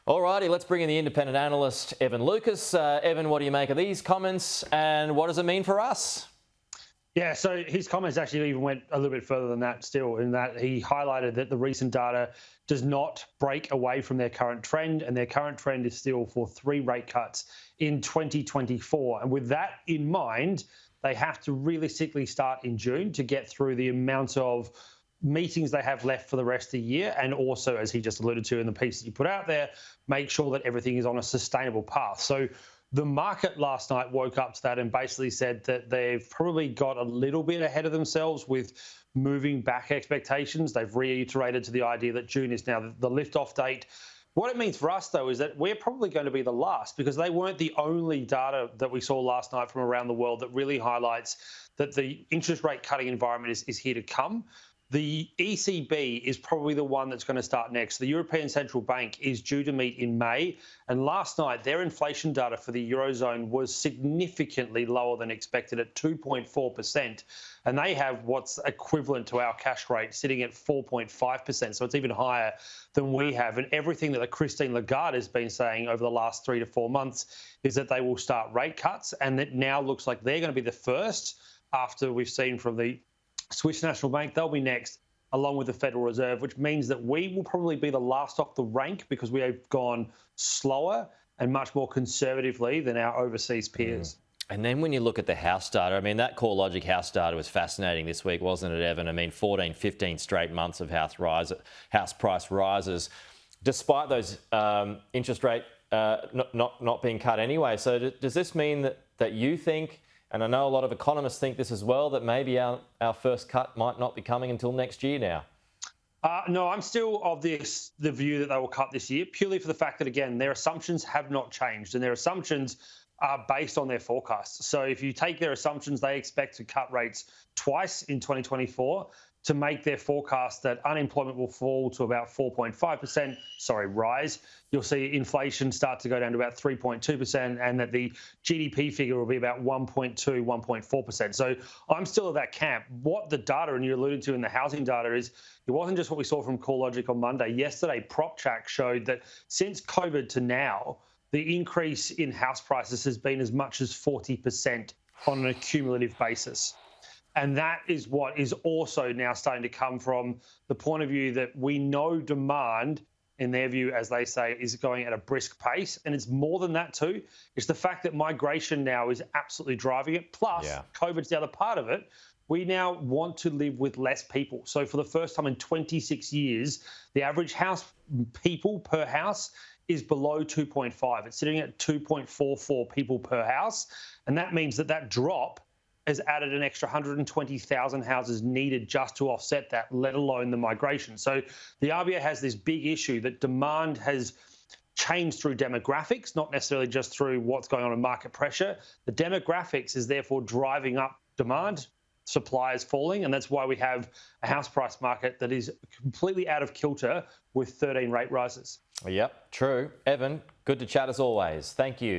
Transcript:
Alrighty, let's bring in the independent analyst, Evan Lucas. Evan, what do you make of these comments and what does it mean for us? Yeah, so his comments actually even went a little bit further than that still, in that he highlighted that the recent data does not break away from their current trend, and their current trend is still for 3 rate cuts in 2024. And with that in mind, they have to realistically start in June to get through the amount of meetings they have left for the rest of the year, and also, as he just alluded to in the piece that you put out there, make sure that everything is on a sustainable path. So the market last night woke up to that and basically said that they've probably got a little bit ahead of themselves with moving back expectations. They've reiterated to the idea that June is now the liftoff date. What it means for us, though, is that we're probably going to be the last, because they weren't the only data that we saw last night from around the world that really highlights that the interest rate cutting environment is here to come. The ECB is probably the one that's going to start next. The European Central Bank is due to meet in May. And last night, their inflation data for the Eurozone was significantly lower than expected at 2.4%. And they have what's equivalent to our cash rate sitting at 4.5%. So it's even higher than we have. And everything that Christine Lagarde has been saying over the last 3 to 4 months is that they will start rate cuts. And it now looks like they're going to be the first, after we've seen from the Swiss National Bank. They'll be next, along with the Federal Reserve, which means that we will probably be the last off the rank because we have gone slower and much more conservatively than our overseas peers. And then when you look at the house data, I mean, that CoreLogic house data was fascinating this week, wasn't it, Evan? I mean, 14, 15 straight months of house price rises, despite those interest rate not being cut anyway. So does this mean that you think, and I know a lot of economists think this as well, that maybe our first cut might not be coming until next year now? No, I'm still of the view that they will cut this year, purely for the fact that, again, their assumptions have not changed, and their assumptions are based on their forecasts. So if you take their assumptions, they expect to cut rates twice in 2024 to make their forecast that unemployment will fall to about 4.5%, rise. You'll see inflation start to go down to about 3.2%, and that the GDP figure will be about 1.2, 1.4%. So I'm still of that camp. What the data, and you alluded to in the housing data, is it wasn't just what we saw from CoreLogic on Monday. Yesterday, PropTrack showed that since COVID to now, the increase in house prices has been as much as 40% on an accumulative basis. And that is what is also now starting to come from the point of view that we know demand, in their view, as they say, is going at a brisk pace. And it's more than that too. It's the fact that migration now is absolutely driving it. Plus, COVID's the other part of it. We now want to live with less people. So for the first time in 26 years, the average house people per house is below 2.5. It's sitting at 2.44 people per house. And that means that drop has added an extra 120,000 houses needed just to offset that, let alone the migration. So the RBA has this big issue that demand has changed through demographics, not necessarily just through what's going on in market pressure. The demographics is therefore driving up demand, supply is falling, and that's why we have a house price market that is completely out of kilter with 13 rate rises. Yep, true. Evan, good to chat as always. Thank you.